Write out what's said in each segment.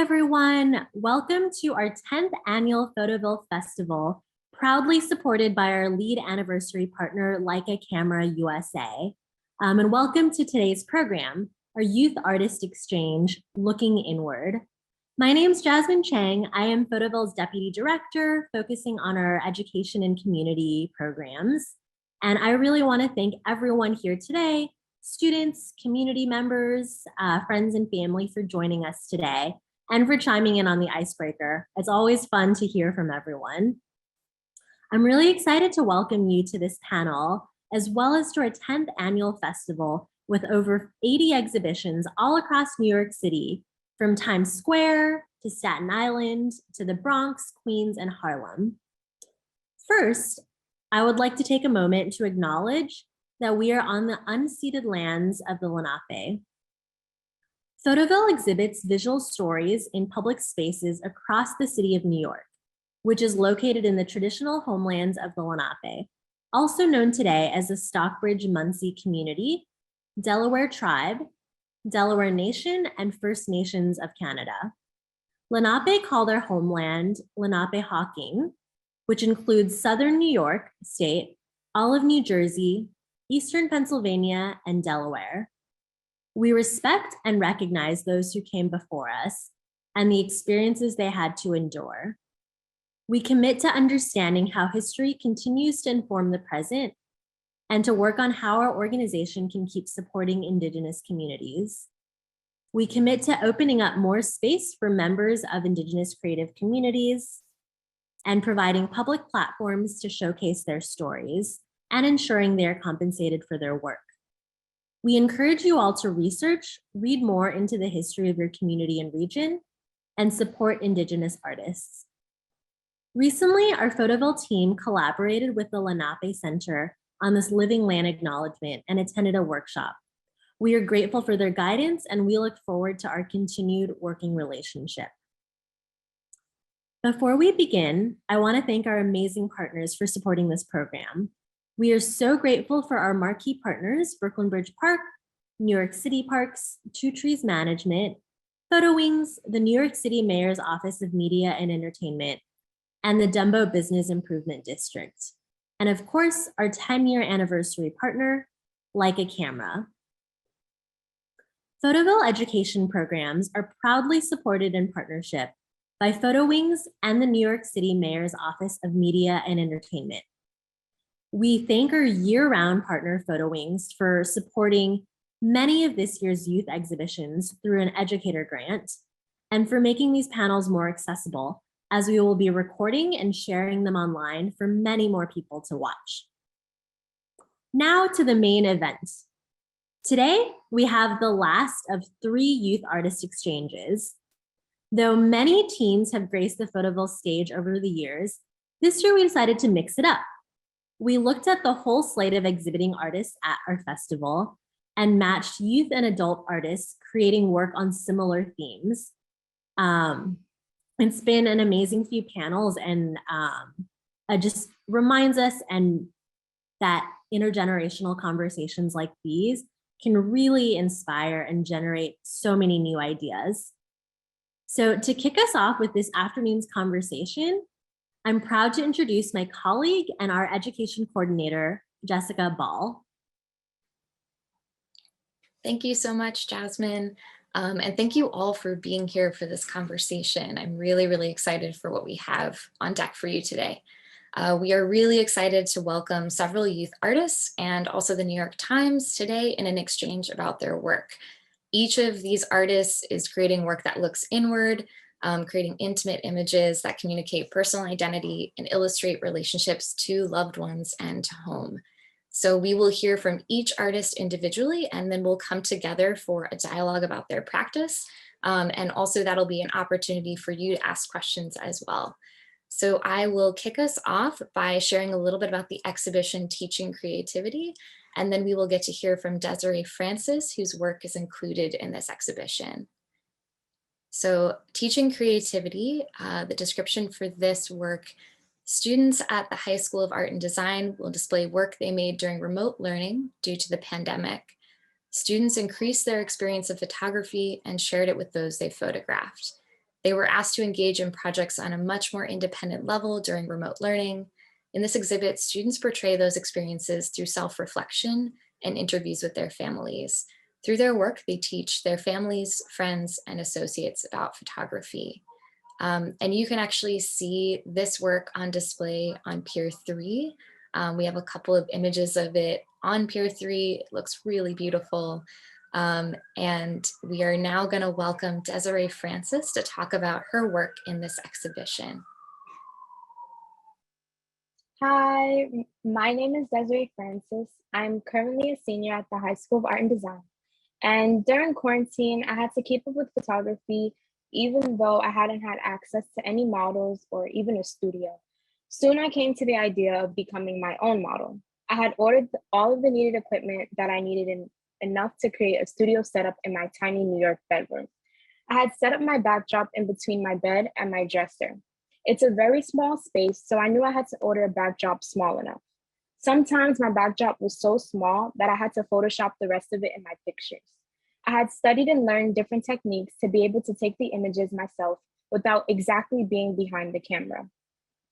everyone. Welcome to our 10th annual Photoville Festival, proudly supported by our lead anniversary partner, Leica Camera USA. And welcome to today's program, our Youth Artist Exchange, Looking Inward. My name's Jasmine Chang. I am Photoville's Deputy Director, focusing on our education and community programs. And I really want to thank everyone here today, students, community members, friends and family for joining us today and for chiming in on the icebreaker. It's always fun to hear from everyone. I'm really excited to welcome you to this panel, as well as to our 10th annual festival with over 80 exhibitions all across New York City, from Times Square to Staten Island to the Bronx, Queens, and Harlem. First, I would like to take a moment to acknowledge that we are on the unceded lands of the Lenape. Photoville exhibits visual stories in public spaces across the city of New York, which is located in the traditional homelands of the Lenape, also known today as the Stockbridge-Munsee Community, Delaware Tribe, Delaware Nation, and First Nations of Canada. Lenape call their homeland Lenapehoking, which includes Southern New York State, all of New Jersey, Eastern Pennsylvania, and Delaware. We respect and recognize those who came before us and the experiences they had to endure. We commit to understanding how history continues to inform the present and to work on how our organization can keep supporting Indigenous communities. We commit to opening up more space for members of Indigenous creative communities and providing public platforms to showcase their stories and ensuring they are compensated for their work. We encourage you all to research, read more into the history of your community and region, and support Indigenous artists. Recently, our Photoville team collaborated with the Lenape Center on this living land acknowledgement and attended a workshop. We are grateful for their guidance and we look forward to our continued working relationship. Before we begin, I want to thank our amazing partners for supporting this program. We are so grateful for our marquee partners, Brooklyn Bridge Park, New York City Parks, Two Trees Management, Photo Wings, the New York City Mayor's Office of Media and Entertainment, and the Dumbo Business Improvement District. And of course, our 10-year anniversary partner, Leica Camera. Photoville education programs are proudly supported in partnership by Photo Wings and the New York City Mayor's Office of Media and Entertainment. We thank our year-round partner, Photo Wings, for supporting many of this year's youth exhibitions through an educator grant and for making these panels more accessible, as we will be recording and sharing them online for many more people to watch. Now to the main event. Today, we have the last of 3 youth artist exchanges. Though many teams have graced the Photoville stage over the years, this year we decided to mix it up. We looked at the whole slate of exhibiting artists at our festival and matched youth and adult artists creating work on similar themes. It's been an amazing few panels, and it just reminds us and that intergenerational conversations like these can really inspire and generate so many new ideas. So to kick us off with this afternoon's conversation, I'm proud to introduce my colleague and our education coordinator, Jessica Ball. Thank you so much, Jasmine. And thank you all for being here for this conversation. I'm really, really excited for what we have on deck for you today. We are really excited to welcome several youth artists and also the New York Times today in an exchange about their work. Each of these artists is creating work that looks inward, creating intimate images that communicate personal identity and illustrate relationships to loved ones and to home. So we will hear from each artist individually, and then we'll come together for a dialogue about their practice. And also that'll be an opportunity for you to ask questions as well. So I will kick us off by sharing a little bit about the exhibition Teaching Creativity, and then we will get to hear from Desiree Francis, whose work is included in this exhibition. So Teaching Creativity, the description for this work: students at the High School of Art and Design will display work they made during remote learning due to the pandemic. Students increased their experience of photography and shared it with those they photographed. They were asked to engage in projects on a much more independent level during remote learning. In this exhibit, students portray those experiences through self-reflection and interviews with their families. Through their work, they teach their families, friends, and associates about photography. And you can actually see this work on display on Pier 3. We have a couple of images of it on Pier 3. It looks really beautiful. And we are now going to welcome Desiree Francis to talk about her work in this exhibition. Hi, my name is Desiree Francis. I'm currently a senior at the High School of Art and Design. And during quarantine, I had to keep up with photography, even though I hadn't had access to any models or even a studio. Soon I came to the idea of becoming my own model. I had ordered all of the needed equipment that I needed enough to create a studio setup in my tiny New York bedroom. I had set up my backdrop in between my bed and my dresser. It's a very small space, so I knew I had to order a backdrop small enough. Sometimes my backdrop was so small that I had to Photoshop the rest of it in my pictures. I had studied and learned different techniques to be able to take the images myself without exactly being behind the camera.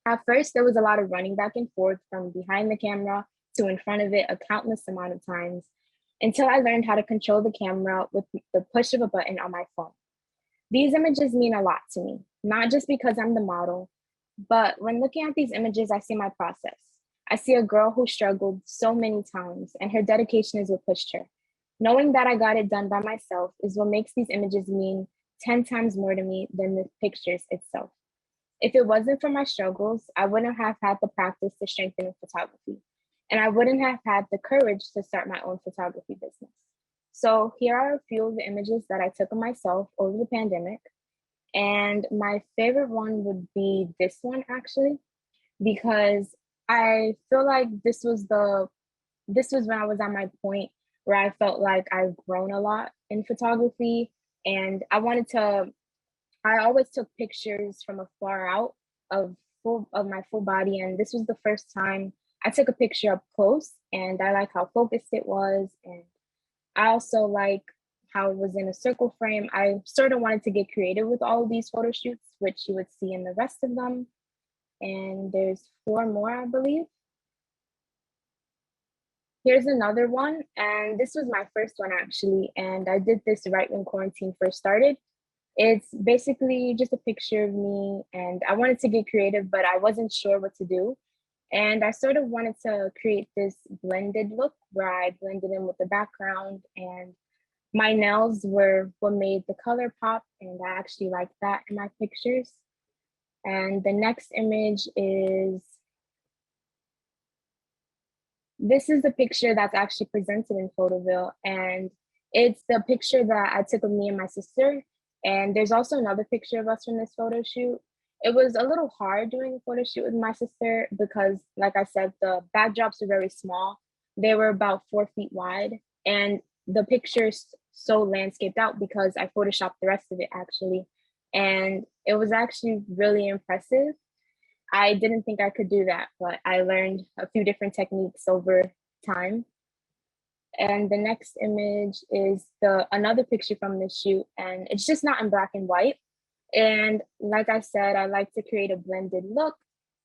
At first, there was a lot of running back and forth from behind the camera to in front of it a countless amount of times until I learned how to control the camera with the push of a button on my phone. These images mean a lot to me, not just because I'm the model, but when looking at these images, I see my process. I see a girl who struggled so many times, and her dedication is what pushed her. Knowing that I got it done by myself is what makes these images mean 10 times more to me than the pictures itself. If it wasn't for my struggles, I wouldn't have had the practice to strengthen in photography, and I wouldn't have had the courage to start my own photography business. So here are a few of the images that I took of myself over the pandemic. And my favorite one would be this one actually, because I feel like this was when I was at my point where I felt like I've grown a lot in photography. And I always took pictures from afar out of my full body. And this was the first time I took a picture up close, and I like how focused it was. And I also like how it was in a circle frame. I sort of wanted to get creative with all of these photo shoots, which you would see in the rest of them. And there's 4 more, I believe. Here's another one, and this was my first one actually, and I did this right when quarantine first started. It's basically just a picture of me, and I wanted to get creative, but I wasn't sure what to do. And I sort of wanted to create this blended look where I blended in with the background, and my nails were what made the color pop, and I actually like that in my pictures. And the next image is, this is the picture that's actually presented in Photoville, and it's the picture that I took of me and my sister. And there's also another picture of us from this photo shoot. It was a little hard doing a photo shoot with my sister because, like I said, the backdrops were very small. They were about 4 feet wide, and the picture's so landscaped out because I photoshopped the rest of it actually. And it was actually really impressive. I didn't think I could do that, but I learned a few different techniques over time. And the next image is another picture from the shoot, and it's just not in black and white. And like I said, I like to create a blended look,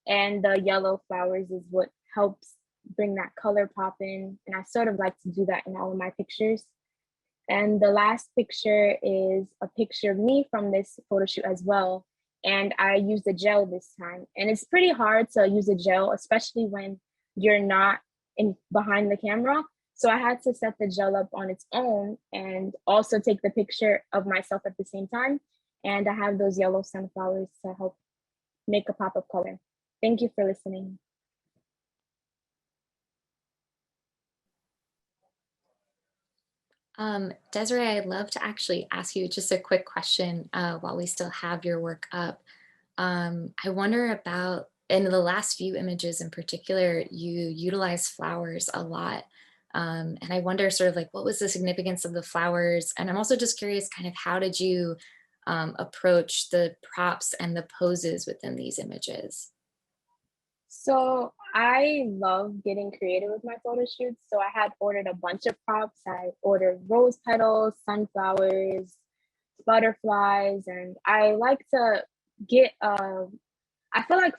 and the yellow flowers is what helps bring that color pop in. And I sort of like to do that in all of my pictures. And the last picture is a picture of me from this photo shoot as well. And I used a gel this time. And it's pretty hard to use a gel, especially when you're not behind the camera. So I had to set the gel up on its own and also take the picture of myself at the same time. And I have those yellow sunflowers to help make a pop of color. Thank you for listening. Desiree, I'd love to actually ask you just a quick question while we still have your work up. I wonder about, in the last few images in particular, you utilize flowers a lot. And I wonder sort of like, what was the significance of the flowers? And I'm also just curious kind of how did you approach the props and the poses within these images? So I love getting creative with my photo shoots. So I had ordered a bunch of props. I ordered rose petals, sunflowers, butterflies, and I like to get I feel like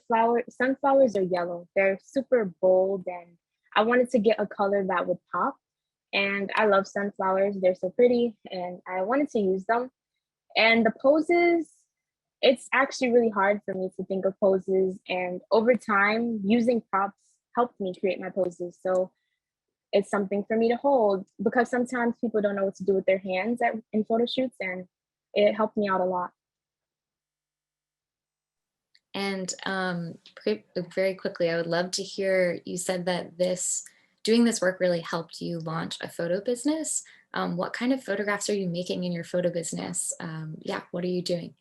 sunflowers are yellow. They're super bold, and I wanted to get a color that would pop. And I love sunflowers. They're so pretty, and I wanted to use them. And the poses, it's actually really hard for me to think of poses. And over time, using props helped me create my poses. So it's something for me to hold because sometimes people don't know what to do with their hands in photo shoots, and it helped me out a lot. And very quickly, I would love to hear, you said that doing this work really helped you launch a photo business. What kind of photographs are you making in your photo business? Yeah, what are you doing?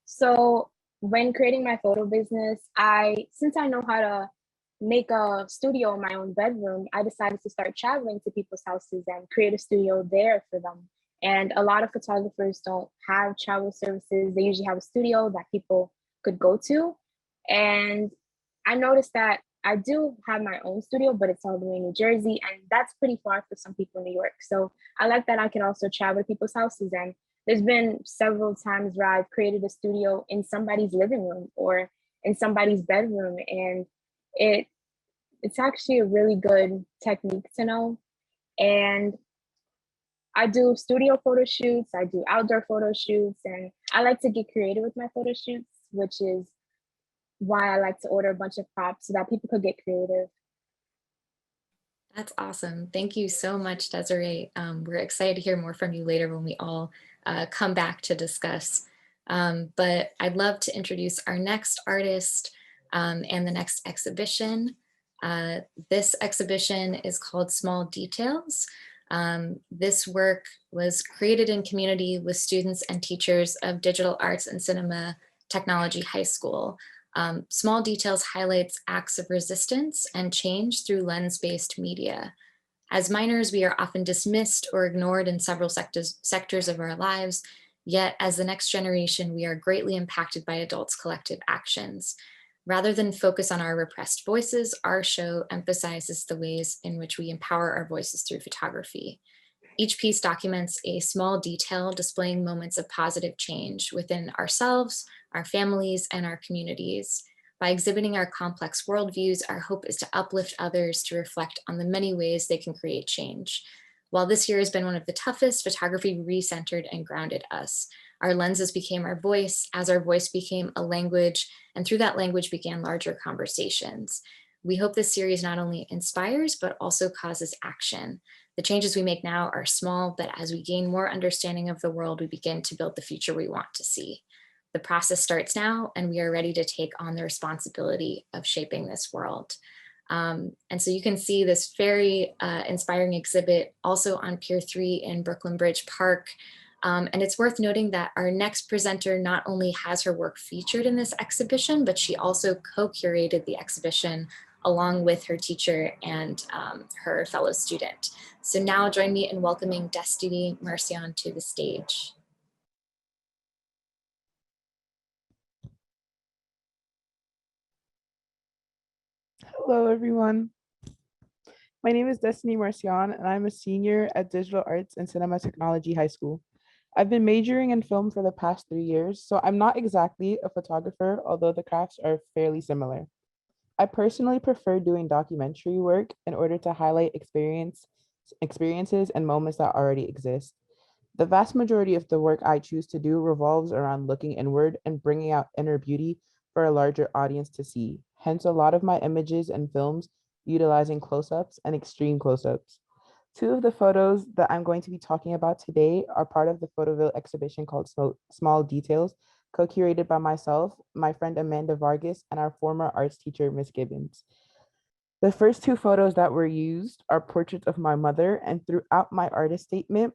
So when creating my photo business, since I know how to make a studio in my own bedroom, I decided to start traveling to people's houses and create a studio there for them. And a lot of photographers don't have travel services. They usually have a studio that people could go to. And I noticed that I do have my own studio, but it's all the way in New Jersey, and that's pretty far for some people in New York. So I like that I can also travel to people's houses. And there's been several times where I've created a studio in somebody's living room or in somebody's bedroom, and it it's actually a really good technique to know. And I do studio photo shoots, I do outdoor photo shoots, and I like to get creative with my photo shoots, which is why I like to order a bunch of props so that people could get creative. That's awesome. Thank you so much, Desiree. We're excited to hear more from you later when we all come back to discuss. But I'd love to introduce our next artist and the next exhibition. This exhibition is called Small Details. This work was created in community with students and teachers of Digital Arts and Cinema Technology High School. Small Details highlights acts of resistance and change through lens-based media. As minors, we are often dismissed or ignored in several sectors of our lives, yet as the next generation, we are greatly impacted by adults' collective actions. Rather than focus on our repressed voices, our show emphasizes the ways in which we empower our voices through photography. Each piece documents a small detail displaying moments of positive change within ourselves, our families, and our communities. By exhibiting our complex worldviews, our hope is to uplift others to reflect on the many ways they can create change. While this year has been one of the toughest, photography recentered and grounded us. Our lenses became our voice, as our voice became a language, and through that language began larger conversations. We hope this series not only inspires, but also causes action. The changes we make now are small, but as we gain more understanding of the world, we begin to build the future we want to see. The process starts now, and we are ready to take on the responsibility of shaping this world. And so you can see this very inspiring exhibit also on Pier 3 in Brooklyn Bridge Park. And it's worth noting that our next presenter not only has her work featured in this exhibition, but she also co-curated the exhibition along with her teacher and her fellow student. So now join me in welcoming Destiny Marcion to the stage. Hello, everyone. My name is Destiny Marcion, and I'm a senior at Digital Arts and Cinema Technology High School. I've been majoring in film for the past 3 years, so I'm not exactly a photographer, although the crafts are fairly similar. I personally prefer doing documentary work in order to highlight experiences and moments that already exist. The vast majority of the work I choose to do revolves around looking inward and bringing out inner beauty for a larger audience to see. Hence, a lot of my images and films utilizing close-ups and extreme close-ups. Two of the photos that I'm going to be talking about today are part of the Photoville exhibition called Small Details, co-curated by myself, my friend Amanda Vargas, and our former arts teacher, Miss Gibbons. The first two photos that were used are portraits of my mother, and throughout my artist statement,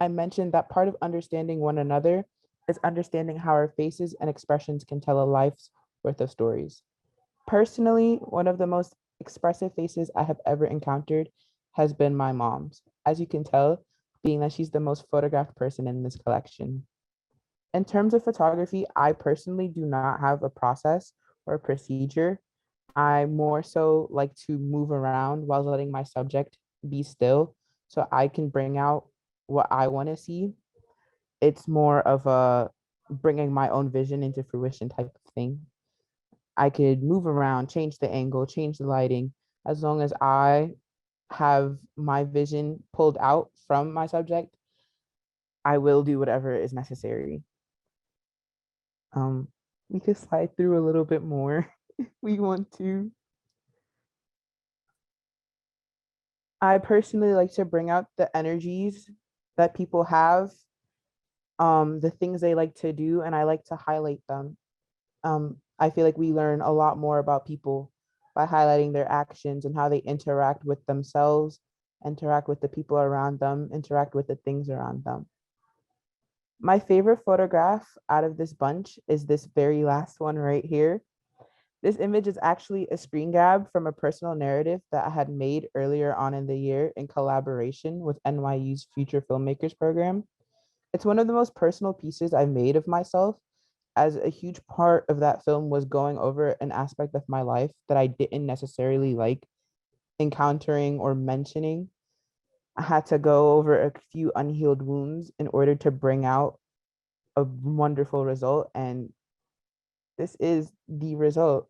I mentioned that part of understanding one another is understanding how our faces and expressions can tell a life's worth of stories. Personally, one of the most expressive faces I have ever encountered has been my mom's, as you can tell, being that she's the most photographed person in this collection. In terms of photography, I personally do not have a process or a procedure. I more so like to move around while letting my subject be still so I can bring out what I want to see. it's more of a bringing my own vision into fruition type of thing. I could move around, change the angle, change the lighting, as long as I have my vision pulled out from my subject, I will do whatever is necessary. We could slide through a little bit more if we want to. I personally like to bring out the energies that people have, the things they like to do, and I like to highlight them. I feel like we learn a lot more about people by highlighting their actions and how they interact with themselves, interact with the people around them, interact with the things around them. My favorite photograph out of this bunch is this very last one right here. This image is actually a screen grab from a personal narrative that I had made earlier on in the year in collaboration with NYU's Future Filmmakers program. It's one of the most personal pieces I've made of myself, as a huge part of that film was going over an aspect of my life that I didn't necessarily like encountering or mentioning. I had to go over a few unhealed wounds in order to bring out a wonderful result, and this is the result.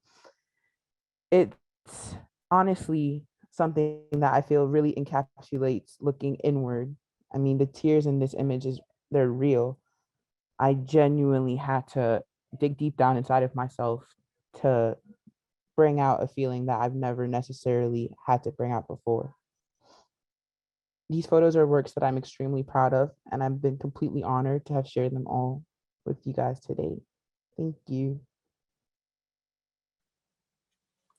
It's honestly something that I feel really encapsulates looking inward. I mean, the tears in this image they're real. I genuinely had to dig deep down inside of myself to bring out a feeling that I've never necessarily had to bring out before. These photos are works that I'm extremely proud of, and I've been completely honored to have shared them all with you guys today. Thank you.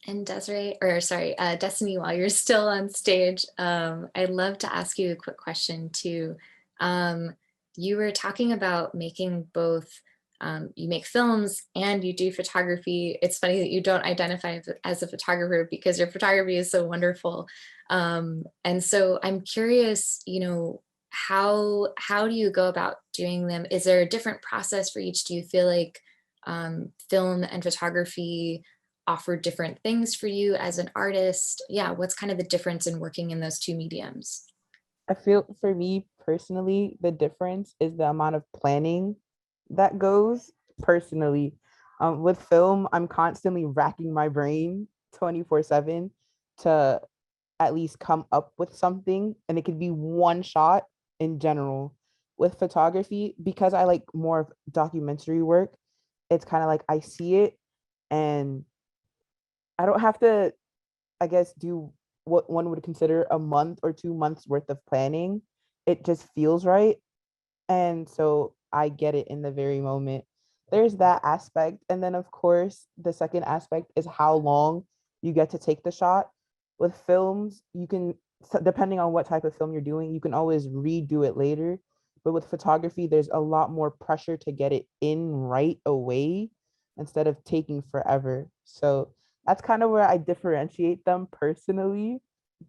And Destiny, while you're still on stage, I'd love to ask you a quick question too. You were talking about making both, you make films and you do photography. It's funny that you don't identify as a photographer because your photography is so wonderful. And so I'm curious, how do you go about doing them? Is there a different process for each? Do you feel like film and photography offer different things for you as an artist? Yeah, what's kind of the difference in working in those two mediums? I feel for me personally, the difference is the amount of planning that goes personally. With film, I'm constantly racking my brain 24/7 to at least come up with something, and it could be one shot in general. With photography, because I like more of documentary work, it's kind of like I see it and I don't have to, I guess, do what one would consider a month or 2 months worth of planning. It just feels right. And so I get it in the very moment. There's that aspect. And then, of course, the second aspect is how long you get to take the shot. With films, you can, depending on what type of film you're doing, you can always redo it later. But with photography, there's a lot more pressure to get it in right away instead of taking forever. So that's kind of where I differentiate them personally.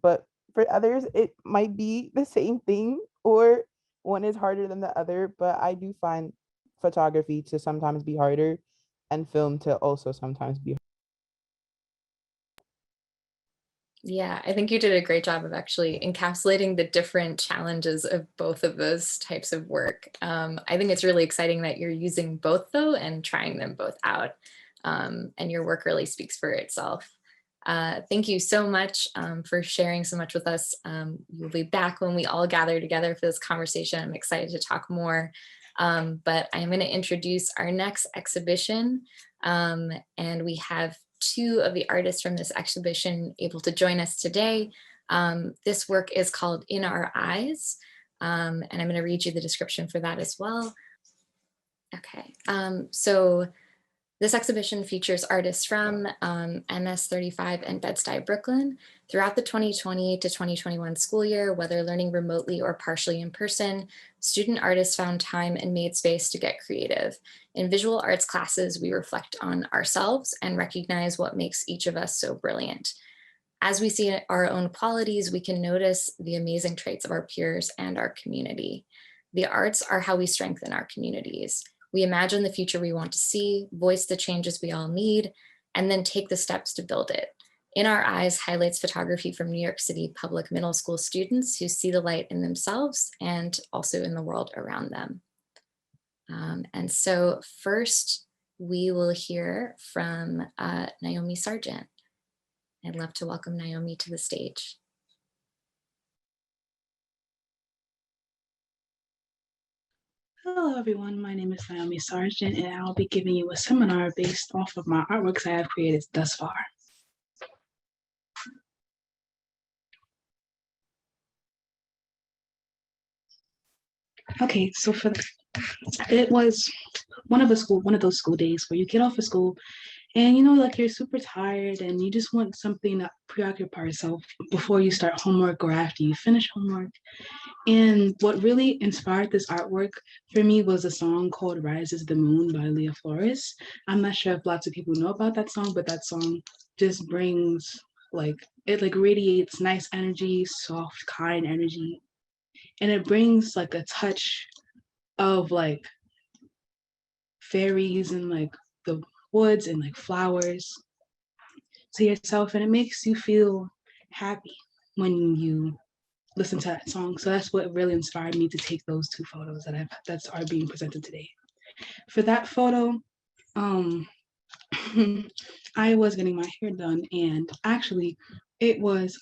But for others, it might be the same thing, or one is harder than the other. But I do find photography to sometimes be harder and film to also sometimes be. Yeah, I think you did a great job of actually encapsulating the different challenges of both of those types of work. I think it's really exciting that you're using both though and trying them both out. And your work really speaks for itself. Thank you so much for sharing so much with us. We'll be back when we all gather together for this conversation. I'm excited to talk more. But I'm going to introduce our next exhibition. And we have two of the artists from this exhibition able to join us today. This work is called In Our Eyes, and I'm going to read you the description for that as well. Okay, so this exhibition features artists from MS35 and Bed-Stuy, Brooklyn. Throughout the 2020 to 2021 school year, whether learning remotely or partially in person, student artists found time and made space to get creative. In visual arts classes, we reflect on ourselves and recognize what makes each of us so brilliant. As we see our own qualities, we can notice the amazing traits of our peers and our community. The arts are how we strengthen our communities. We imagine the future we want to see, voice the changes we all need, and then take the steps to build it. In Our Eyes highlights photography from New York City public middle school students who see the light in themselves and also in the world around them. And so first we will hear from Naomi Sargent. I'd love to welcome Naomi to the stage. Hello everyone, my name is Naomi Sargent and I'll be giving you a seminar based off of my artworks I have created thus far. Okay, so it was one of those school days where you get off of school and like you're super tired and you just want something to preoccupy yourself before you start homework or after you finish homework. And what really inspired this artwork for me was a song called Rises the Moon by Leah Flores. I'm not sure if lots of people know about that song, but that song just brings it radiates nice energy, soft, kind energy. And it brings like a touch of like fairies and like the woods and like flowers to yourself. And it makes you feel happy when you listen to that song. So that's what really inspired me to take those two photos that are being presented today. For that photo, I was getting my hair done and actually it was,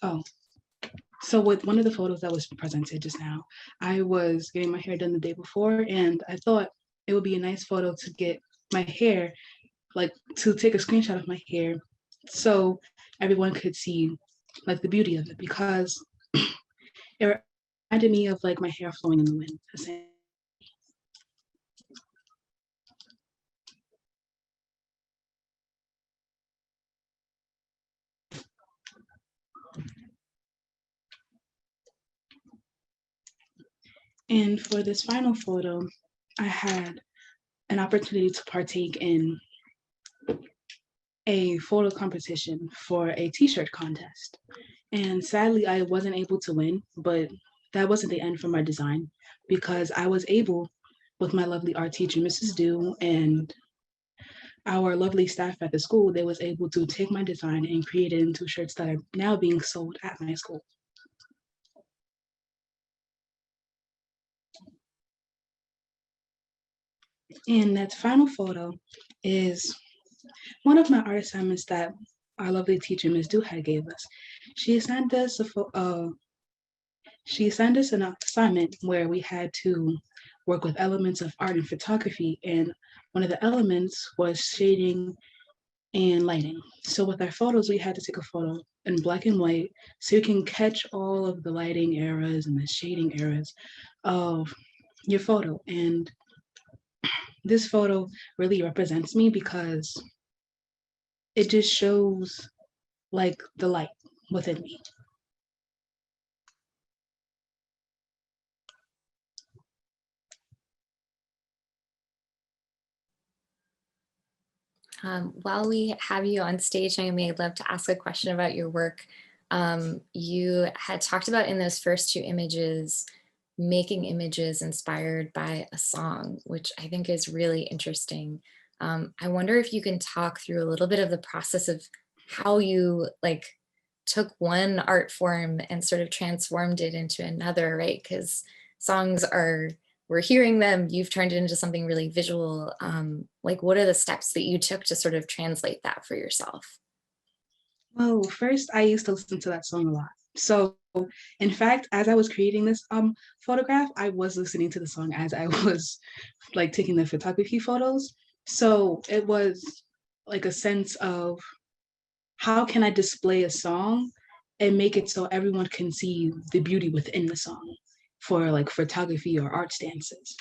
so with one of the photos that was presented just now, I was getting my hair done the day before and I thought it would be a nice photo to get my hair, like to take a screenshot of my hair so everyone could see like the beauty of it, because it reminded me of like my hair flowing in the wind. And for this final photo, I had an opportunity to partake in a photo competition for a t-shirt contest. And sadly, I wasn't able to win, but that wasn't the end for my design, because I was able, with my lovely art teacher, Mrs. Dew, and our lovely staff at the school, they was able to take my design and create it into shirts that are now being sold at my school. And that final photo is one of my art assignments that our lovely teacher, Ms. Duhad, gave us. She assigned us an assignment where we had to work with elements of art and photography, and one of the elements was shading and lighting. So with our photos, we had to take a photo in black and white so you can catch all of the lighting errors and the shading errors of your photo. And this photo really represents me because it just shows like the light within me. While we have you on stage, Naomi, I'd love to ask a question about your work. You had talked about in those first two images, making images inspired by a song, which I think is really interesting. I wonder if you can talk through a little bit of the process of how you like took one art form and sort of transformed it into another, right? Because songs are, we're hearing them, you've turned it into something really visual. Like what are the steps that you took to sort of translate that for yourself? Well, first I used to listen to that song a lot. So in fact, as I was creating this photograph, I was listening to the song as I was like taking the photography photos. So it was like a sense of how can I display a song and make it so everyone can see the beauty within the song for like photography or art stances,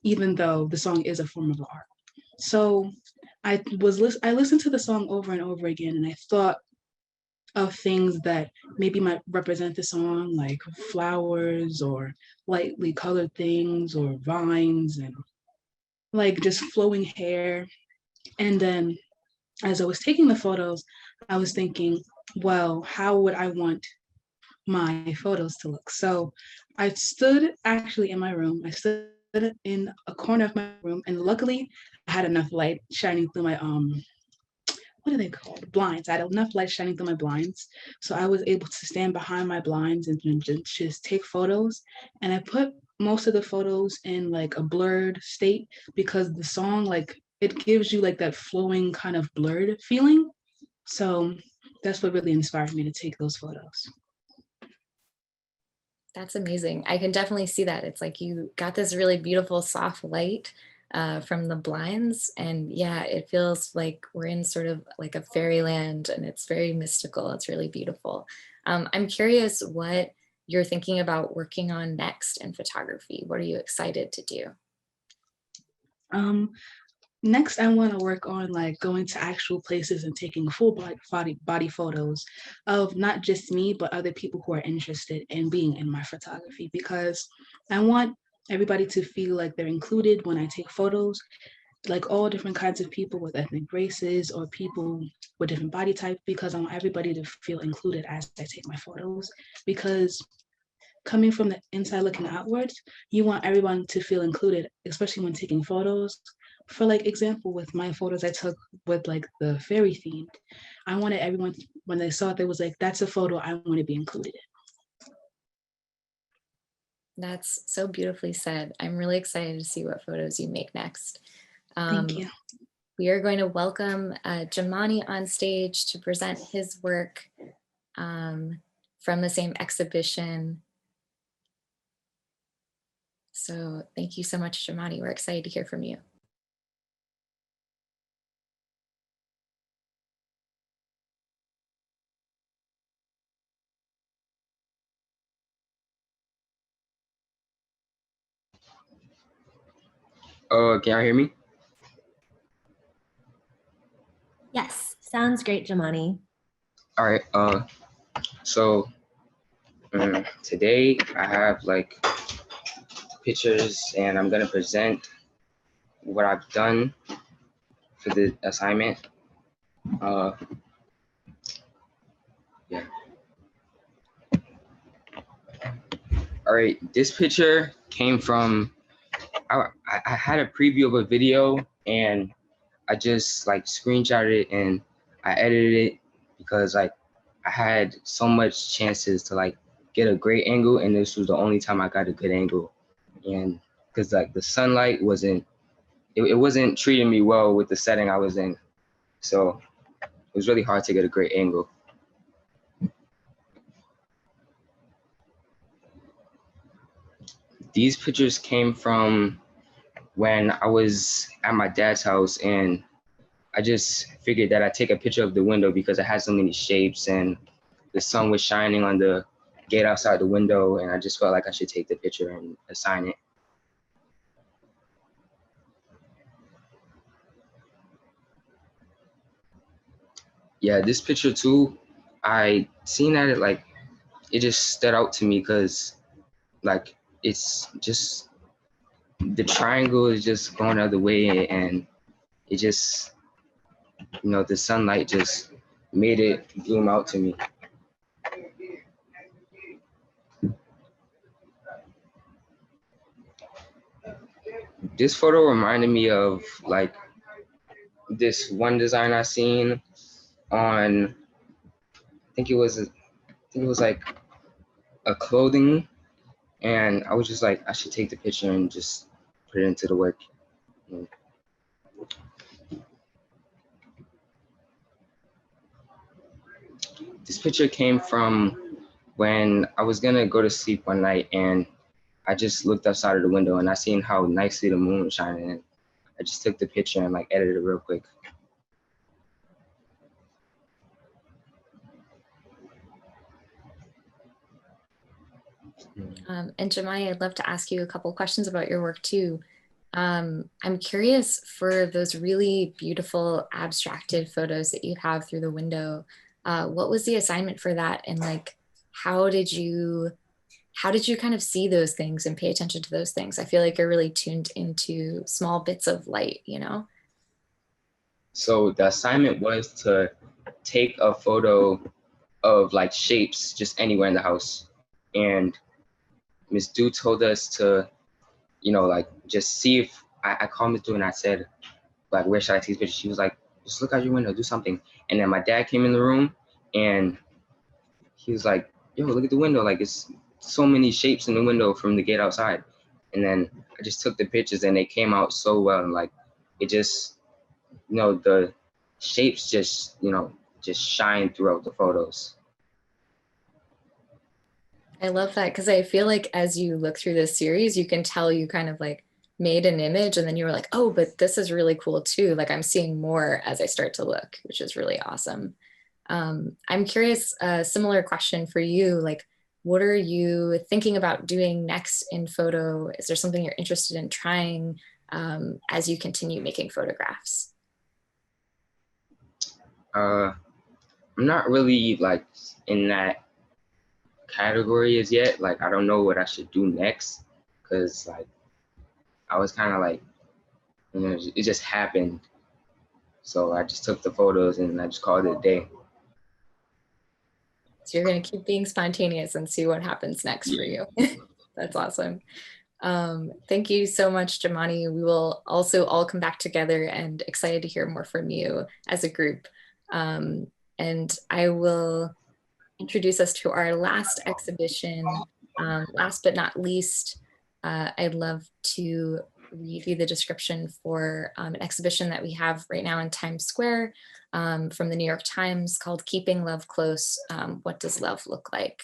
even though the song is a form of art. So I listened to the song over and over again, and I thought of things that maybe might represent the song, like flowers or lightly colored things or vines and like just flowing hair. And then as I was taking the photos, I was thinking, well, how would I want my photos to look? So I stood actually in my room. I stood in a corner of my room, and luckily I had enough light shining through my what are they called? Blinds. I had enough light shining through my blinds. So I was able to stand behind my blinds and just take photos. And I put most of the photos in like a blurred state because the song, like it gives you like that flowing kind of blurred feeling. So that's what really inspired me to take those photos. That's amazing. I can definitely see that. It's like you got this really beautiful soft light from the blinds. And yeah, it feels like we're in sort of like a fairyland and it's very mystical. It's really beautiful. I'm curious what you're thinking about working on next in photography. What are you excited to do? Next, I want to work on like going to actual places and taking full body photos of not just me, but other people who are interested in being in my photography, because I want everybody to feel like they're included when I take photos, like all different kinds of people with ethnic races or people with different body types, because I want everybody to feel included as I take my photos. Because coming from the inside looking outwards, you want everyone to feel included, especially when taking photos. For like example, with my photos I took with like the fairy themed, I wanted everyone, when they saw it, they was like, that's a photo I want to be included in. That's so beautifully said. I'm really excited to see what photos you make next. Thank you. We are going to welcome Jamani on stage to present his work from the same exhibition. So thank you so much, Jamani. We're excited to hear from you. Can y'all hear me? Yes, sounds great, Jamani. All right. So today I have like pictures, and I'm gonna present what I've done for the assignment. Yeah. All right. This picture came from. I had a preview of a video, and I just like screenshotted it and I edited it because like I had so much chances to like get a great angle, and this was the only time I got a good angle. And because like the sunlight wasn't, it wasn't treating me well with the setting I was in. So it was really hard to get a great angle. These pictures came from when I was at my dad's house, and I just figured that I'd take a picture of the window because it had so many shapes and the sun was shining on the gate outside the window, and I just felt like I should take the picture and assign it. Yeah, this picture too, I seen that it just stood out to me because like it's just, the triangle is just going the other way, and it just, the sunlight just made it bloom out to me. This photo reminded me of like this one design I seen on, I think it was like a clothing, and I was just like, I should take the picture and just put it into the work. This picture came from when I was gonna go to sleep one night, and I just looked outside of the window and I seen how nicely the moon was shining, and I just took the picture and like edited it real quick. And Jamani, I'd love to ask you a couple questions about your work too. I'm curious, for those really beautiful abstracted photos that you have through the window, what was the assignment for that? And like, how did you kind of see those things and pay attention to those things? I feel like you're really tuned into small bits of light, you know? So the assignment was to take a photo of like shapes just anywhere in the house. And Ms. Du told us to, like just see if, I called Ms. Du and I said, like, where should I take this picture? She was like, just look out your window, do something. And then my dad came in the room and he was like, yo, look at the window. Like, it's so many shapes in the window from the gate outside. And then I just took the pictures and they came out so well. And like, it just, the shapes just, just shine throughout the photos. I love that because I feel like as you look through this series, you can tell you kind of like made an image and then you were like, oh, but this is really cool too. Like I'm seeing more as I start to look, which is really awesome. I'm curious, a similar question for you, like what are you thinking about doing next in photo? Is there something you're interested in trying as you continue making photographs? I'm not really like in that category as yet. Like I don't know what I should do next because like I was kind of like, it just happened. So I just took the photos and I just called it a day. So you're going to keep being spontaneous and see what happens next for you. That's awesome. Thank you so much, Jamani. We will also all come back together and excited to hear more from you as a group. And I will introduce us to our last exhibition. Last but not least, I'd love to read you the description for an exhibition that we have right now in Times Square from the New York Times called Keeping Love Close, What Does Love Look Like?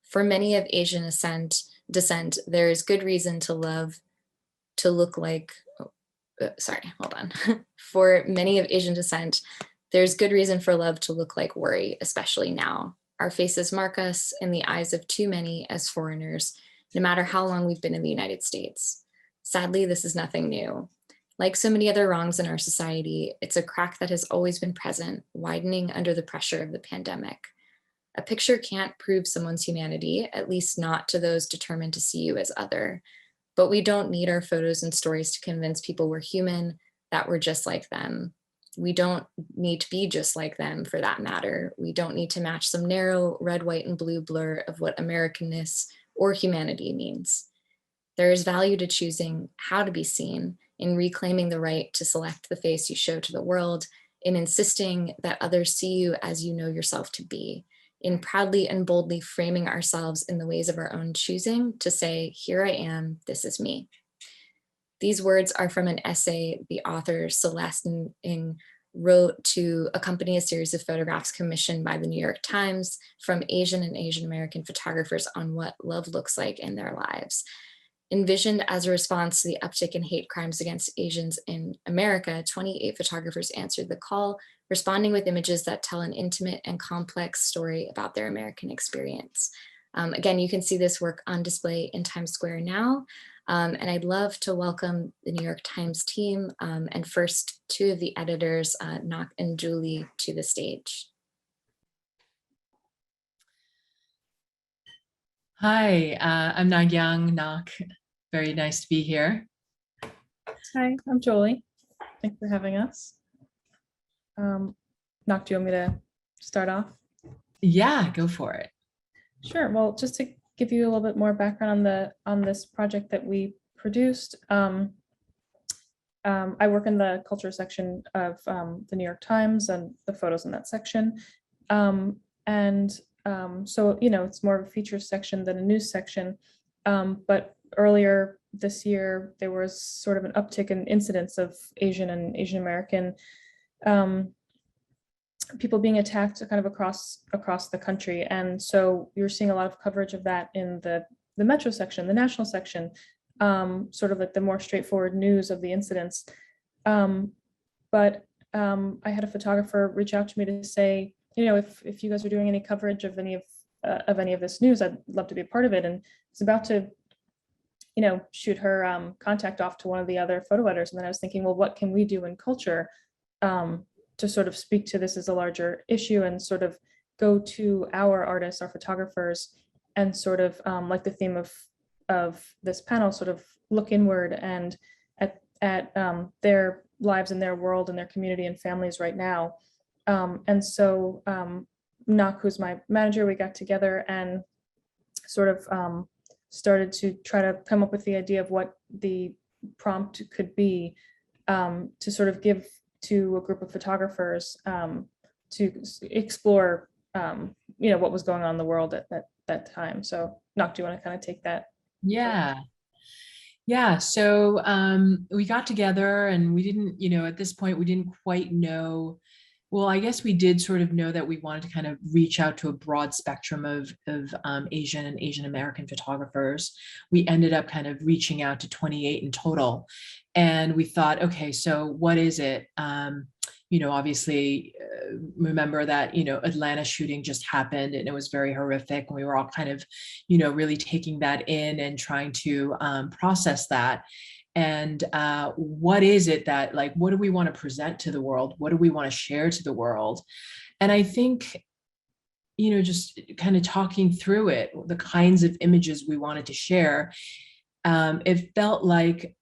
For many of Asian descent, there is good reason to look like, For many of Asian descent, there's good reason for love to look like worry, especially now. Our faces mark us in the eyes of too many as foreigners, no matter how long we've been in the United States. Sadly, this is nothing new. Like so many other wrongs in our society, it's a crack that has always been present, widening under the pressure of the pandemic. A picture can't prove someone's humanity, at least not to those determined to see you as other. But we don't need our photos and stories to convince people we're human, that we're just like them. We don't need to be just like them for that matter. We don't need to match some narrow red, white, and blue blur of what Americanness or humanity means. There is value to choosing how to be seen, in reclaiming the right to select the face you show to the world, in insisting that others see you as you know yourself to be, in proudly and boldly framing ourselves in the ways of our own choosing to say, here I am, this is me. These words are from an essay the author Celeste Ng wrote to accompany a series of photographs commissioned by the New York Times from Asian and Asian American photographers on what love looks like in their lives. Envisioned as a response to the uptick in hate crimes against Asians in America, 28 photographers answered the call, responding with images that tell an intimate and complex story about their American experience. Again, you can see this work on display in Times Square now. And I'd love to welcome the New York Times team and first two of the editors, Nak and Julie, to the stage. Hi, I'm Nagyang Nak. Very nice to be here. Hi, I'm Jolie. Thanks for having us. Nak, do you want me to start off? Yeah, go for it. Sure. Well, just to give you a little bit more background on this project that we produced. I work in the culture section of the New York Times and the photos in that section. So, it's more of a features section than a news section. But earlier this year, there was sort of an uptick in incidents of Asian and Asian American people being attacked kind of across the country. And so you're seeing a lot of coverage of that in the metro section, the national section, sort of like the more straightforward news of the incidents. But I had a photographer reach out to me to say, if you guys are doing any coverage of any of this news, I'd love to be a part of it. And it's about to, shoot her contact off to one of the other photo editors. And then I was thinking, well, what can we do in culture to sort of speak to this as a larger issue and sort of go to our artists, our photographers, and sort of like the theme of this panel, sort of look inward and at their lives and their world and their community and families right now. And so Nak, who's my manager, we got together and sort of started to try to come up with the idea of what the prompt could be to sort of give to a group of photographers to explore, what was going on in the world at that time. So Nak, do you want to kind of take that? Yeah. Yeah, so we got together and we didn't, at this point, we didn't quite know. Well, I guess we did sort of know that we wanted to kind of reach out to a broad spectrum of Asian and Asian American photographers. We ended up kind of reaching out to 28 in total. And we thought, okay, so what is it? Obviously, remember that, Atlanta shooting just happened and it was very horrific. And we were all kind of, really taking that in and trying to process that. And what is it that, like, what do we want to present to the world? What do we want to share to the world? And I think, just kind of talking through it, the kinds of images we wanted to share, it felt like,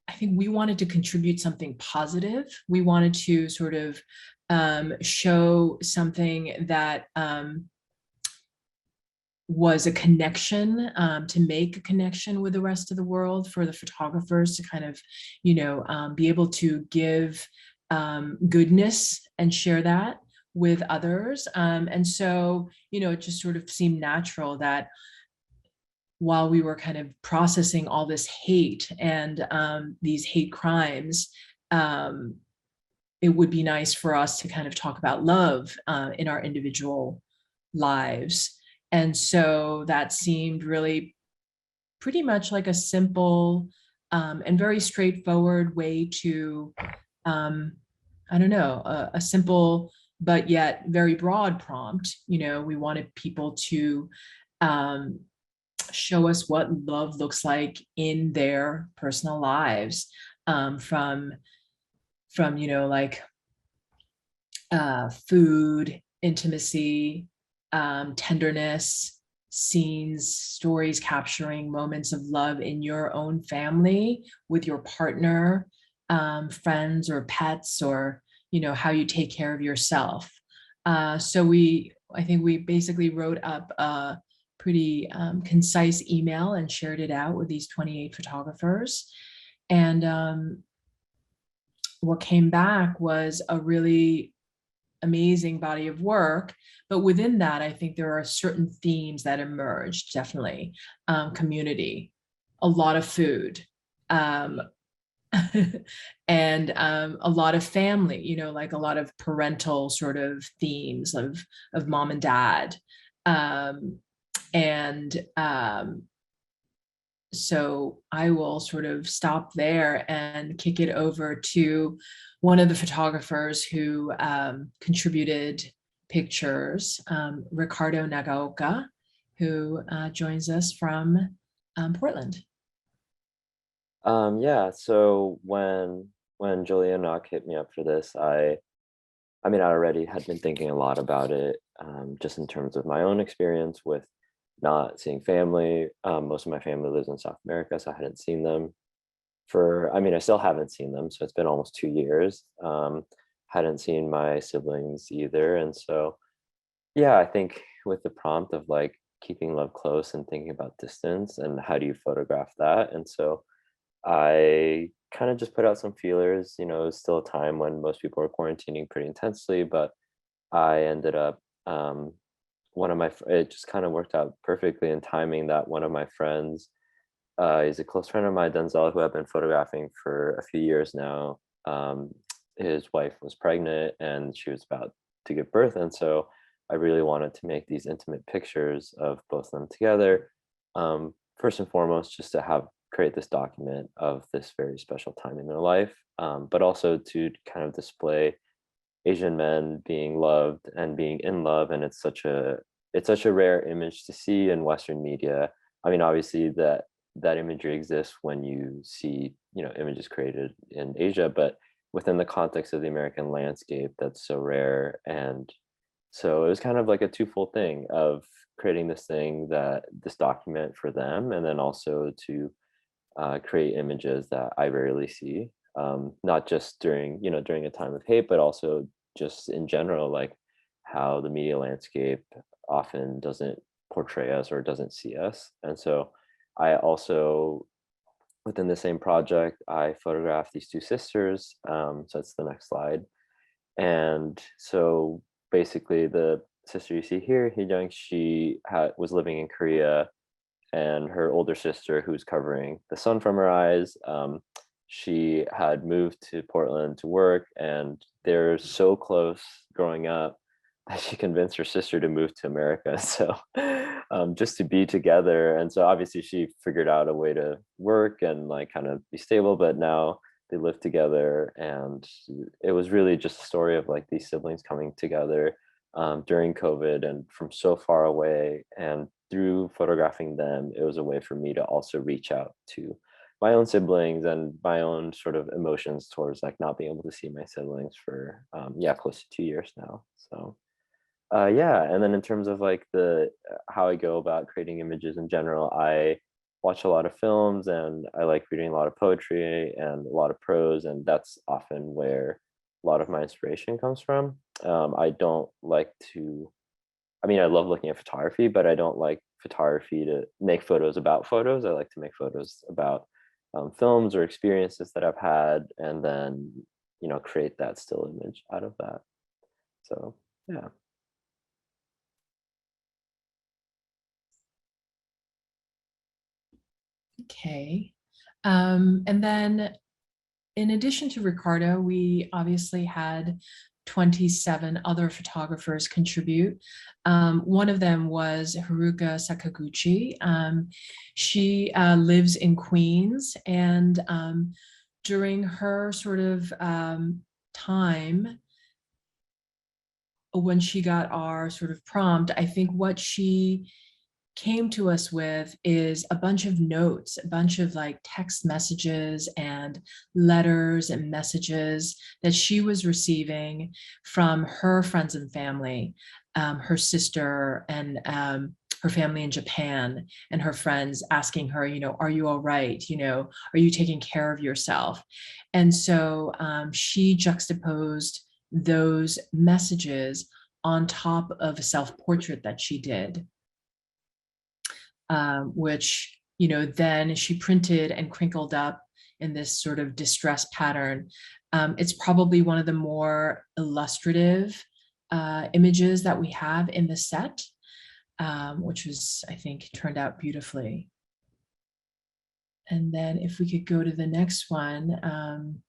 I think we wanted to contribute something positive. We wanted to sort of show something that was a connection, to make a connection with the rest of the world, for the photographers to kind of, be able to give goodness and share that with others. And so, it just sort of seemed natural that while we were kind of processing all this hate and these hate crimes, it would be nice for us to kind of talk about love in our individual lives. And so that seemed really pretty much like a simple and very straightforward way to, I don't know, a simple but yet very broad prompt. We wanted people to show us what love looks like in their personal lives, from like food, intimacy, tenderness, scenes, stories capturing moments of love in your own family, with your partner, friends or pets, or how you take care of yourself. So I think we basically wrote up a pretty concise email and shared it out with these 28 photographers. And what came back was a really amazing body of work. But within that, I think there are certain themes that emerged, definitely. Community, a lot of food, and a lot of family, like a lot of parental sort of themes of mom and dad. And so I will sort of stop there and kick it over to one of the photographers who contributed pictures, Ricardo Nagaoka, who joins us from Portland. Yeah, so when Julia Knock hit me up for this, I mean, I already had been thinking a lot about it, just in terms of my own experience with not seeing family. Most of my family lives in South America, so I hadn't seen them I still haven't seen them, so it's been almost 2 years. Hadn't seen my siblings either. And so, yeah, I think with the prompt of like keeping love close and thinking about distance and how do you photograph that. And so I kind of just put out some feelers. It was still a time when most people were quarantining pretty intensely, but I ended up, it just kind of worked out perfectly in timing that one of my friends is a close friend of mine, Denzel, who I've been photographing for a few years now. His wife was pregnant and she was about to give birth. And so I really wanted to make these intimate pictures of both of them together. First and foremost, just to create this document of this very special time in their life, but also to kind of display Asian men being loved and being in love. And it's such a rare image to see in Western media. I mean, obviously that imagery exists when you see, images created in Asia, but within the context of the American landscape, that's so rare. And so it was kind of like a twofold thing of creating this document for them, and then also to create images that I rarely see, not just during a time of hate, but also just in general, like how the media landscape often doesn't portray us or doesn't see us. And so I also, within the same project, I photographed these two sisters. So that's the next slide. And so basically the sister you see here, Hee-jung, she was living in Korea and her older sister, who's covering the sun from her eyes. She had moved to Portland to work, and they're so close growing up that she convinced her sister to move to America. So just to be together. And so obviously she figured out a way to work and like kind of be stable, but now they live together. And it was really just a story of like these siblings coming together during COVID and from so far away. And through photographing them, it was a way for me to also reach out to my own siblings and my own sort of emotions towards like not being able to see my siblings for close to 2 years now. So yeah, and then in terms of like the how I go about creating images in general, I watch a lot of films and I like reading a lot of poetry and a lot of prose, and that's often where a lot of my inspiration comes from. I don't like to, I mean, I love looking at photography, but I don't like photography to make photos about photos. I like to make photos about films or experiences that I've had, and then, you know, create that still image out of that. So, yeah. Okay. And then in addition to Ricardo, we obviously had 27 other photographers contribute. One of them was Haruka Sakaguchi. She lives in Queens, and during her sort of time, when she got our sort of prompt, I think what she came to us with is a bunch of notes, a bunch of like text messages and letters and messages that she was receiving from her friends and family, her sister and her family in Japan, and her friends asking her, you know, are you all right? You know, are you taking care of yourself? And so she juxtaposed those messages on top of a self-portrait that she did. Which, you know, then she printed and crinkled up in this sort of distress pattern. It's probably one of the more illustrative images that we have in the set, which was, I think, turned out beautifully. And then if we could go to the next one,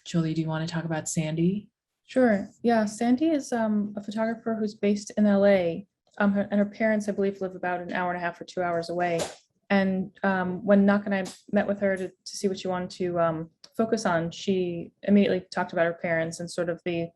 Julie, do you want to talk about Sandy? Sure. Yeah, Sandy is a photographer who's based in LA. And her parents, I believe, live about an hour and a half or 2 hours away. And when Nak and I met with her to see what she wanted to focus on, she immediately talked about her parents and sort of the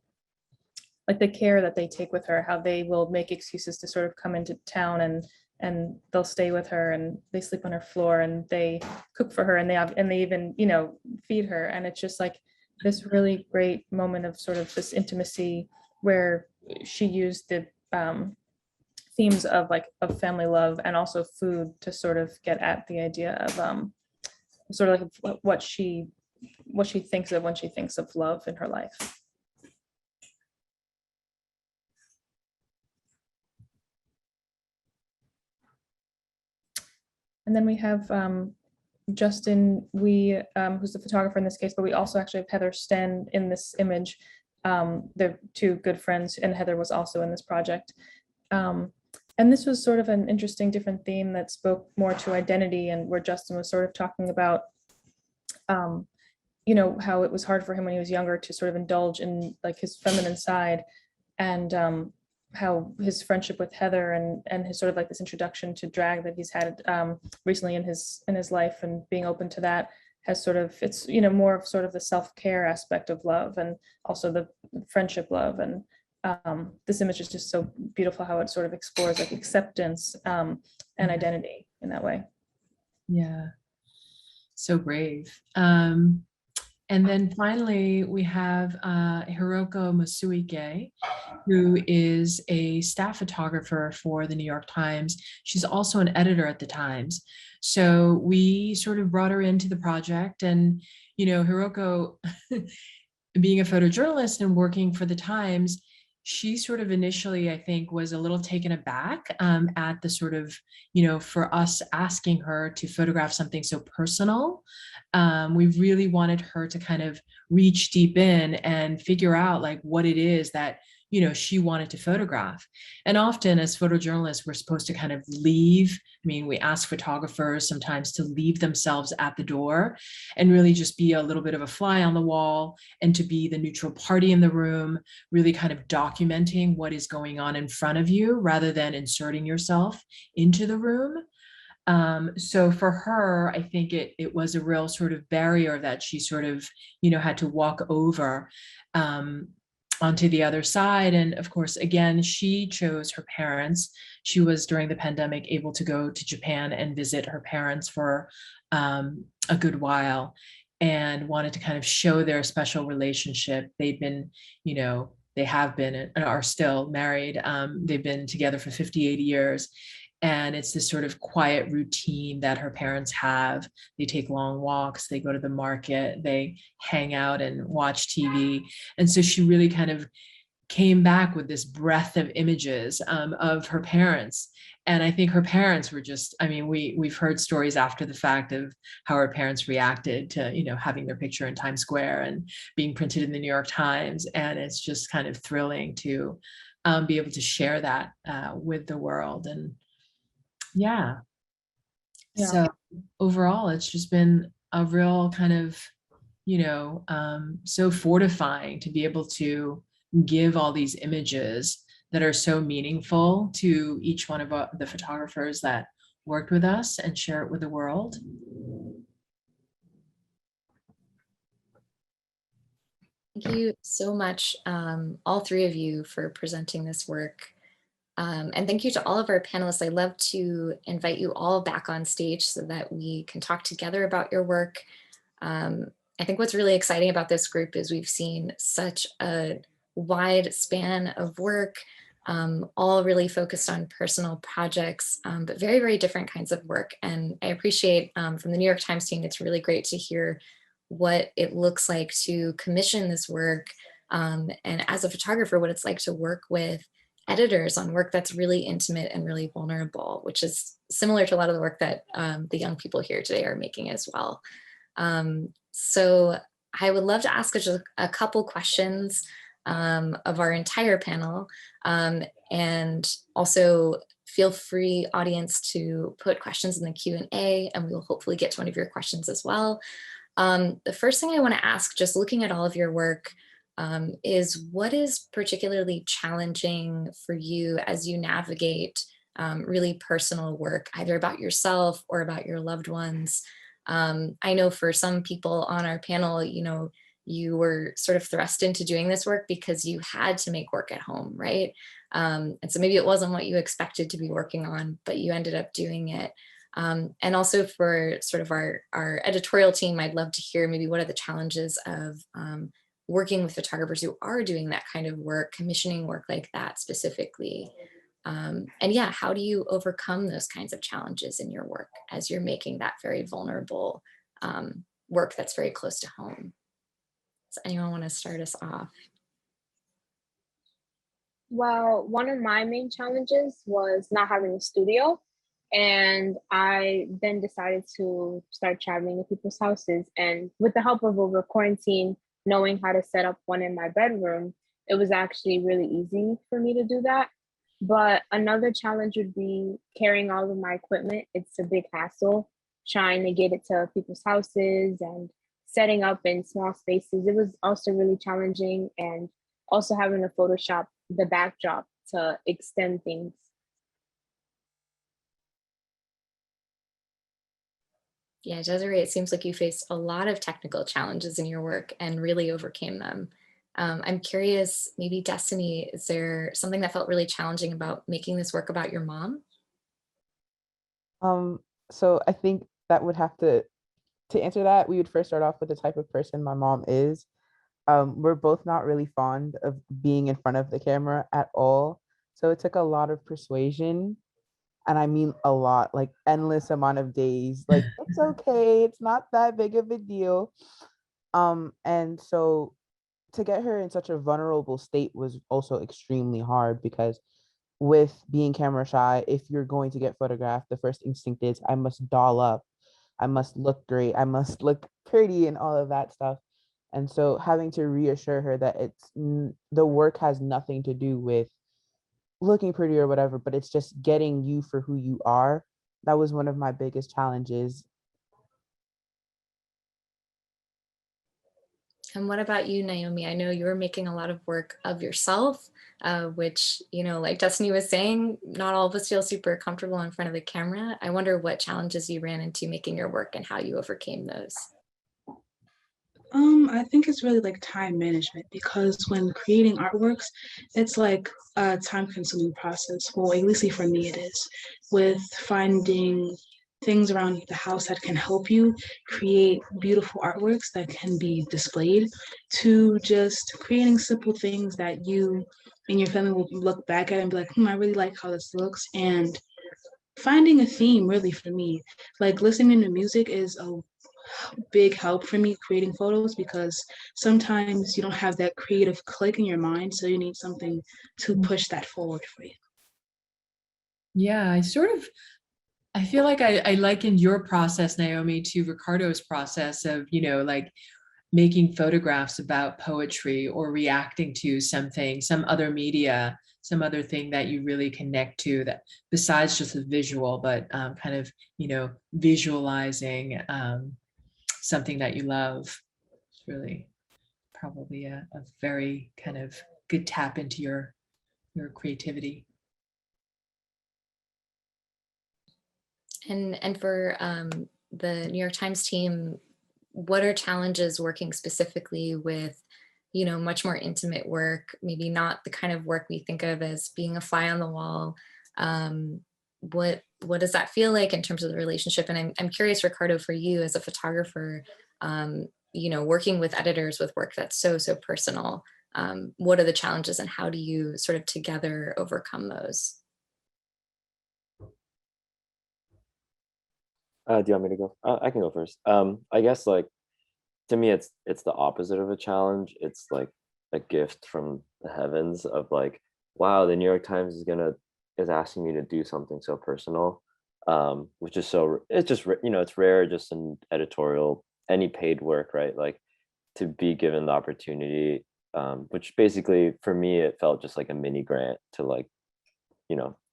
care that they take with her, how they will make excuses to sort of come into town and they'll stay with her and they sleep on her floor and they cook for her and they even, you know, feed her. And it's just like this really great moment of sort of this intimacy where she used the themes of family love and also food to sort of get at the idea of sort of like what she thinks of when she thinks of love in her life. And then we have Justin Wee, who's the photographer in this case, but we also actually have Heather Sten in this image. They're two good friends, and Heather was also in this project. And this was sort of an interesting, different theme that spoke more to identity, and where Justin was sort of talking about, you know, how it was hard for him when he was younger to sort of indulge in like his feminine side, and how his friendship with Heather and his sort of like this introduction to drag that he's had recently in his life, and being open to that has sort of, it's, you know, more of sort of the self-care aspect of love and also the friendship love. And this image is just so beautiful how it sort of explores like acceptance and identity in that way. Yeah, so brave. And then finally, we have Hiroko Masuike, who is a staff photographer for the New York Times. She's also an editor at the Times. So we sort of brought her into the project, and, you know, Hiroko, being a photojournalist and working for the Times, she sort of initially, I think, was a little taken aback at the sort of, you know, for us asking her to photograph something so personal. We really wanted her to kind of reach deep in and figure out like what it is that she wanted to photograph. And often as photojournalists, we're supposed to kind of leave. I mean, we ask photographers sometimes to leave themselves at the door and really just be a little bit of a fly on the wall and to be the neutral party in the room, really kind of documenting what is going on in front of you rather than inserting yourself into the room. So for her, I think it was a real sort of barrier that she sort of, had to walk over onto the other side. And of course, again, she chose her parents. She was during the pandemic able to go to Japan and visit her parents for a good while and wanted to kind of show their special relationship. They've been, they have been and are still married. They've been together for 58 years. And it's this sort of quiet routine that her parents have. They take long walks, they go to the market, they hang out and watch TV. And so she really kind of came back with this breadth of images of her parents. And I think her parents were just, I mean, we've heard stories after the fact of how her parents reacted to, having their picture in Times Square and being printed in the New York Times. And it's just kind of thrilling to be able to share that with the world. And yeah. So overall, it's just been a real kind of, so fortifying to be able to give all these images that are so meaningful to each one of the photographers that worked with us and share it with the world. Thank you so much, all three of you, for presenting this work. And thank you to all of our panelists. I'd love to invite you all back on stage so that we can talk together about your work. I think what's really exciting about this group is we've seen such a wide span of work, all really focused on personal projects, but very, very different kinds of work. And I appreciate from the New York Times team, it's really great to hear what it looks like to commission this work. And as a photographer, what it's like to work with editors on work that's really intimate and really vulnerable, which is similar to a lot of the work that the young people here today are making as well. So I would love to ask just a couple questions of our entire panel, and also feel free, audience, to put questions in the Q&A, and we will hopefully get to one of your questions as well. The first thing I want to ask, just looking at all of your work, is what is particularly challenging for you as you navigate really personal work, either about yourself or about your loved ones? I know for some people on our panel, you were sort of thrust into doing this work because you had to make work at home, right? And so maybe it wasn't what you expected to be working on, but you ended up doing it. And also for sort of our editorial team, I'd love to hear maybe what are the challenges of working with photographers who are doing that kind of work, commissioning work like that specifically. And yeah, how do you overcome those kinds of challenges in your work as you're making that very vulnerable work that's very close to home? Does anyone want to start us off? Well, one of my main challenges was not having a studio. And I then decided to start traveling to people's houses. And with the help of over quarantine, knowing how to set up one in my bedroom, it was actually really easy for me to do that. But another challenge would be carrying all of my equipment. It's a big hassle trying to get it to people's houses and setting up in small spaces. It was also really challenging, and also having to Photoshop the backdrop to extend things. Yeah, Desiree, it seems like you faced a lot of technical challenges in your work and really overcame them. I'm curious, maybe Destiny, is there something that felt really challenging about making this work about your mom? So I think that would have to answer that, we would first start off with the type of person my mom is. We're both not really fond of being in front of the camera at all. So it took a lot of persuasion. And I mean a lot, like endless amount of days. Like, it's okay, it's not that big of a deal. And so to get her in such a vulnerable state was also extremely hard, because with being camera shy, if you're going to get photographed, the first instinct is I must doll up, I must look great, I must look pretty and all of that stuff. And so having to reassure her that the work has nothing to do with looking pretty or whatever, but it's just getting you for who you are. That was one of my biggest challenges. And what about you, Naomi? I know you're making a lot of work of yourself, which, like Destiny was saying, not all of us feel super comfortable in front of the camera. I wonder what challenges you ran into making your work and how you overcame those. I think it's really like time management, because when creating artworks, it's like a time-consuming process. Well, at least for me, it is, with finding things around the house that can help you create beautiful artworks that can be displayed, to just creating simple things that you and your family will look back at and be like, I really like how this looks. And finding a theme, really, for me, like listening to music is a big help for me creating photos, because sometimes you don't have that creative click in your mind, so you need something to push that forward for you. Yeah, I feel like I likened your process, Naomi, to Ricardo's process of, like making photographs about poetry or reacting to something, some other media, some other thing that you really connect to, that besides just the visual, but kind of, visualizing something that you love. It's really probably a very kind of good tap into your creativity. And for the New York Times team, what are challenges working specifically with, much more intimate work, maybe not the kind of work we think of as being a fly on the wall? What does that feel like in terms of the relationship? And I'm curious, Ricardo, for you as a photographer, working with editors with work that's so personal, what are the challenges and how do you sort of together overcome those? Do you want me to go? I can go first. I guess like to me, it's the opposite of a challenge. It's like a gift from the heavens of like, wow, the New York Times is asking me to do something so personal, which is it's just it's rare just in editorial, any paid work, right? Like to be given the opportunity, which basically for me it felt just like a mini grant to like,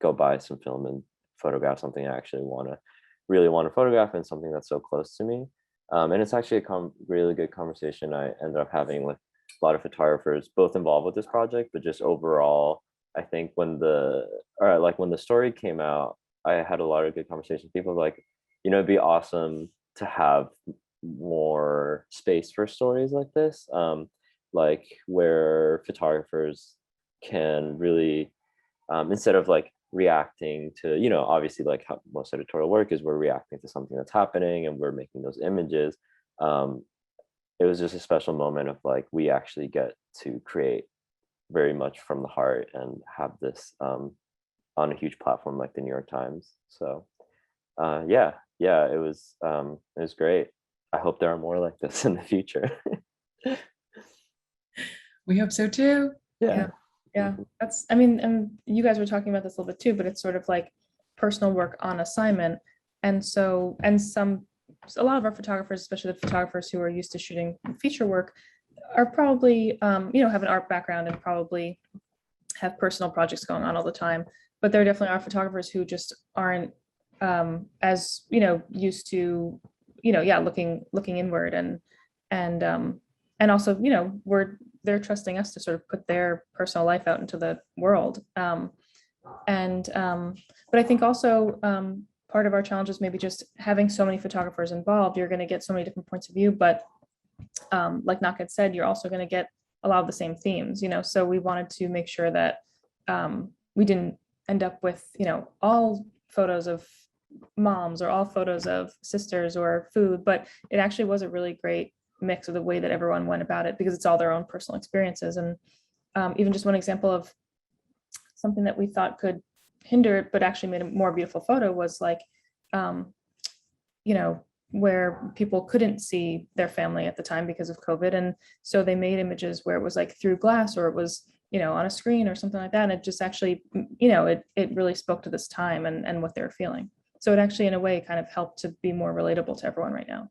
go buy some film and photograph something I actually really want to photograph, and something that's so close to me. And it's actually a really good conversation I ended up having with a lot of photographers, both involved with this project, but just overall, I think when the story came out, I had a lot of good conversations. People like, it'd be awesome to have more space for stories like this, like where photographers can really, instead of like reacting to, obviously like how most editorial work is, we're reacting to something that's happening and we're making those images. It was just a special moment of like, we actually get to create very much from the heart and have this on a huge platform like the New York Times. So yeah, it was great. I hope there are more like this in the future. We hope so too. Yeah. That's, and you guys were talking about this a little bit too, but it's sort of like personal work on assignment. And so, a lot of our photographers, especially the photographers who are used to shooting feature work, are probably, have an art background and probably have personal projects going on all the time. But there definitely are photographers who just aren't as, used to, looking inward and also, they're trusting us to sort of put their personal life out into the world. But I think also part of our challenge is maybe just having so many photographers involved. You're going to get so many different points of view, but like Nakat said, you're also going to get a lot of the same themes, so we wanted to make sure that we didn't end up with, all photos of moms or all photos of sisters or food, but it actually was a really great mix of the way that everyone went about it, because it's all their own personal experiences. And even just one example of something that we thought could hinder it but actually made a more beautiful photo was like where people couldn't see their family at the time because of COVID, and so they made images where it was like through glass or it was on a screen or something like that, and it just actually it really spoke to this time and what they were feeling. So it actually in a way kind of helped to be more relatable to everyone right now.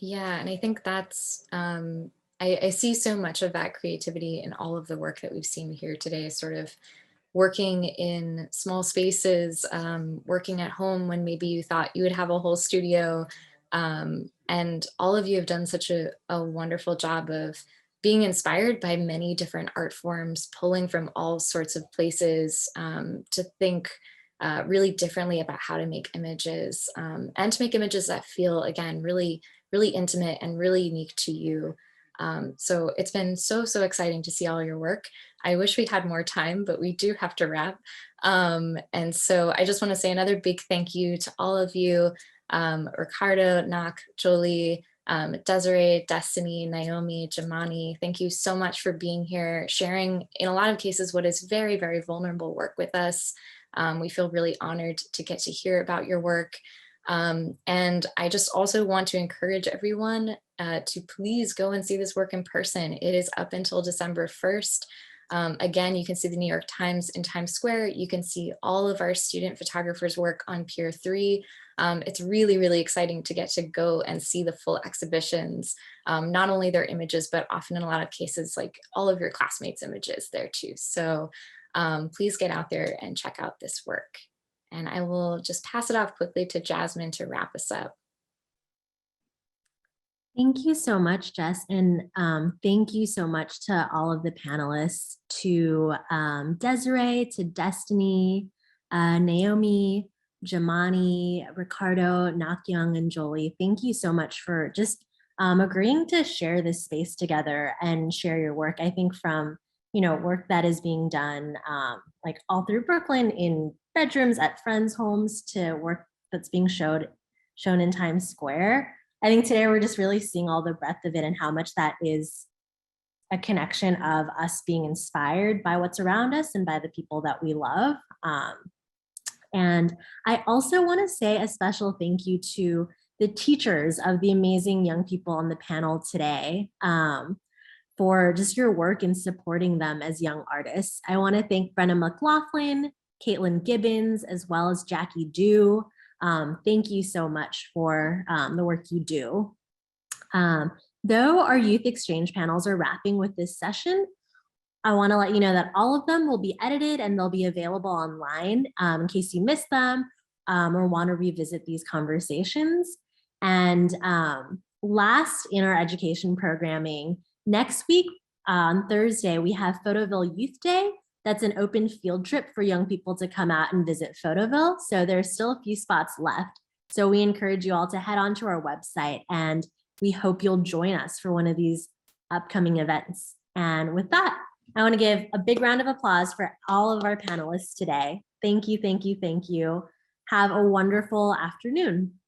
Yeah, and I think that's, I see so much of that creativity in all of the work that we've seen here today, sort of working in small spaces, working at home when maybe you thought you would have a whole studio. And all of you have done such a wonderful job of being inspired by many different art forms, pulling from all sorts of places to think really differently about how to make images and to make images that feel, again, really, really intimate and really unique to you. So it's been so, so exciting to see all your work. I wish we had more time, but we do have to wrap. And so I just want to say another big thank you to all of you, Ricardo, Nak, Jolie, Desiree, Destiny, Naomi, Jamani. Thank you so much for being here, sharing in a lot of cases what is very, very vulnerable work with us. We feel really honored to get to hear about your work. And I just also want to encourage everyone to please go and see this work in person. It is up until December 1st. Again, you can see the New York Times in Times Square. You can see all of our student photographers' work on Pier 3. It's really, really exciting to get to go and see the full exhibitions, not only their images, but often in a lot of cases, like all of your classmates' images there too. So please get out there and check out this work. And I will just pass it off quickly to Jasmine to wrap us up. Thank you so much, Jess. And thank you so much to all of the panelists, to Desiree, to Destiny, Naomi, Jamani, Ricardo, Nakyung, and Jolie. Thank you so much for just agreeing to share this space together and share your work. I think from, work that is being done like all through Brooklyn in bedrooms at friends' homes to work that's being shown in Times Square. I think today we're just really seeing all the breadth of it and how much that is a connection of us being inspired by what's around us and by the people that we love. And I also want to say a special thank you to the teachers of the amazing young people on the panel today for just your work in supporting them as young artists. I want to thank Brenna McLaughlin, Caitlin Gibbons, as well as Jackie Dew. Thank you so much for the work you do. Though our youth exchange panels are wrapping with this session, I want to let you know that all of them will be edited and they'll be available online in case you missed them or want to revisit these conversations. And last in our education programming, next week on Thursday, we have Photoville Youth Day. That's an open field trip for young people to come out and visit Photoville. So there's still a few spots left. So we encourage you all to head onto our website and we hope you'll join us for one of these upcoming events. And with that, I want to give a big round of applause for all of our panelists today. Thank you, thank you, thank you. Have a wonderful afternoon.